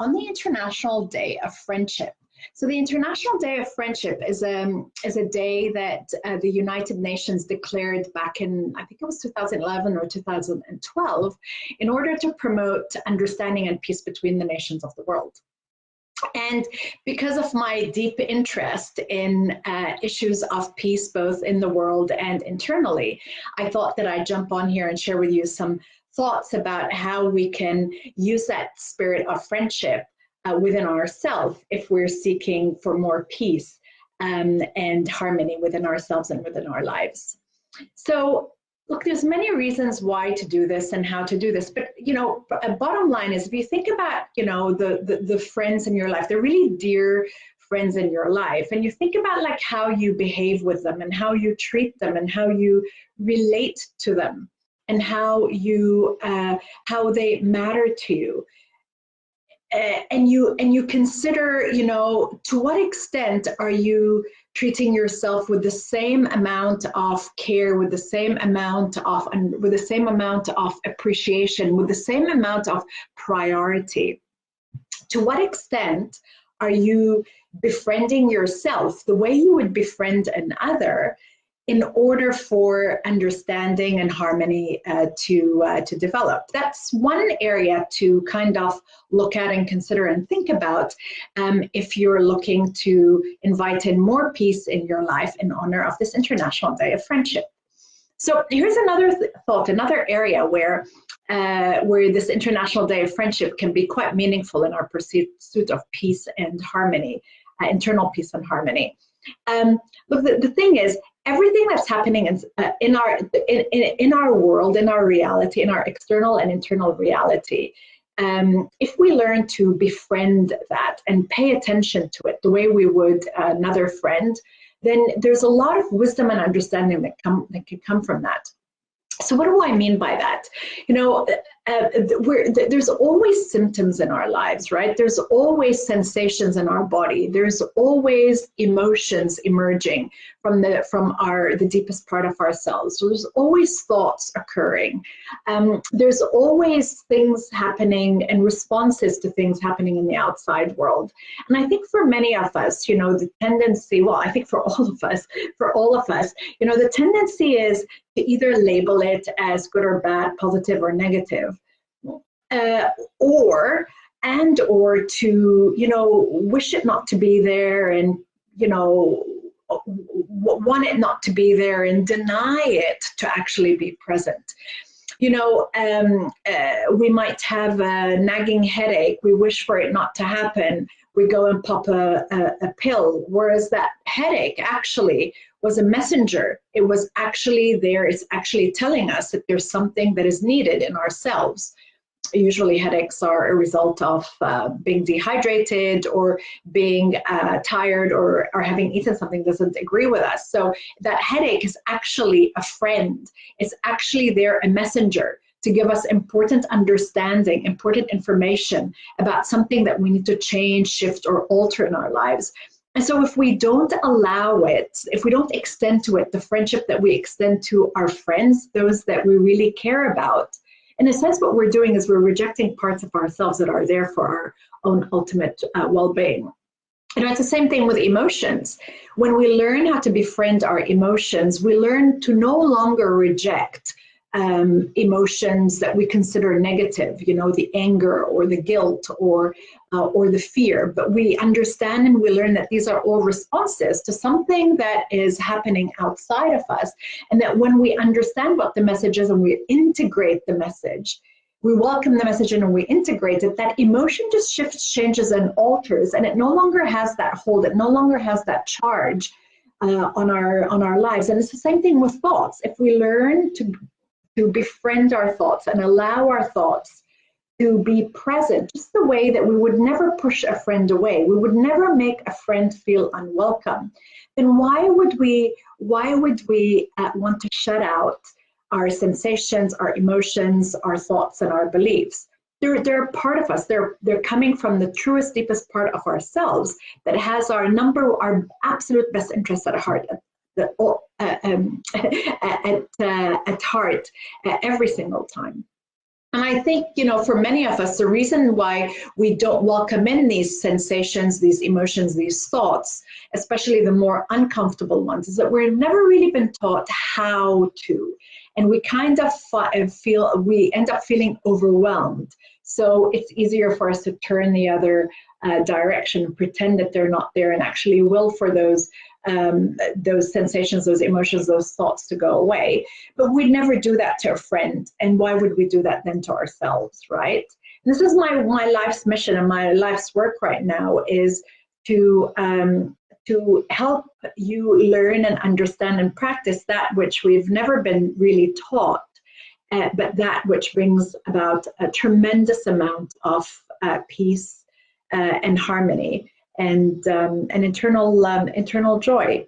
on the International Day of Friendship. So the International Day of Friendship is a day that the United Nations declared back in, I think it was 2011 or 2012, in order to promote understanding and peace between the nations of the world. And because of my deep interest in issues of peace, both in the world and internally, I thought that I'd jump on here and share with you some thoughts about how we can use that spirit of friendship within ourselves if we're seeking for more peace and harmony within ourselves and within our lives. So look, there's many reasons why to do this and how to do this, but bottom line is, if you think about the friends in your life, they're really dear friends in your life, and you think about like how you behave with them and how you treat them and how you relate to them and how they matter to you. And you consider, to what extent are you treating yourself with the same amount of care, with the same amount of appreciation, with the same amount of priority? To what extent are you befriending yourself the way you would befriend another, in order for understanding and harmony to develop? That's one area to kind of look at and consider and think about if you're looking to invite in more peace in your life in honor of this International Day of Friendship. So here's another thought, another area where this International Day of Friendship can be quite meaningful in our pursuit of peace and harmony, internal peace and harmony. Look, the thing is, everything that's happening in our world, in our reality, in our external and internal reality, if we learn to befriend that and pay attention to it the way we would another friend, then there's a lot of wisdom and understanding that can come from that. So what do I mean by that? There's always symptoms in our lives, right? There's always sensations in our body. There's always emotions emerging from the deepest part of ourselves. So there's always thoughts occurring. There's always things happening and responses to things happening in the outside world. And I think for many of us, the tendency, well, I think for all of us, the tendency is to either label it as good or bad, positive or negative, or to wish it not to be there, and want it not to be there and deny it to actually be present. We might have a nagging headache. We wish for it not to happen. We go and pop a pill, whereas that headache actually was a messenger. It was actually there. It's actually telling us that there's something that is needed in ourselves. Usually headaches are a result of being dehydrated or being tired or having eaten something that doesn't agree with us. So that headache is actually a friend. It's actually there, a messenger, to give us important understanding, important information about something that we need to change, shift, or alter in our lives. And so if we don't allow it, if we don't extend to it the friendship that we extend to our friends, those that we really care about, in a sense, what we're doing is we're rejecting parts of ourselves that are there for our own ultimate well-being. It's the same thing with emotions. When we learn how to befriend our emotions, we learn to no longer reject emotions that we consider negative, the anger or the guilt or the fear, but we understand and we learn that these are all responses to something that is happening outside of us, and that when we understand what the message is and we integrate the message, we welcome the message in and we integrate it, that emotion just shifts, changes, and alters, and it no longer has that hold, it no longer has that charge on our lives. And it's the same thing with thoughts. If we learn to befriend our thoughts and allow our thoughts to be present, just the way that we would never push a friend away, we would never make a friend feel unwelcome, then why would we want to shut out our sensations, our emotions, our thoughts, and our beliefs? They're a part of us. They're coming from the truest, deepest part of ourselves that has our absolute best interests at heart. At heart every single time. And I think, for many of us, the reason why we don't welcome in these sensations, these emotions, these thoughts, especially the more uncomfortable ones, is that we've never really been taught how to. And we kind of we end up feeling overwhelmed. So it's easier for us to turn the other direction, pretend that they're not there, and actually will for those sensations, those emotions, those thoughts to go away. But we'd never do that to a friend. And why would we do that then to ourselves, right? This is my life's mission and my life's work right now, is to help you learn and understand and practice that which we've never been really taught, but that which brings about a tremendous amount of peace and harmony and an internal joy.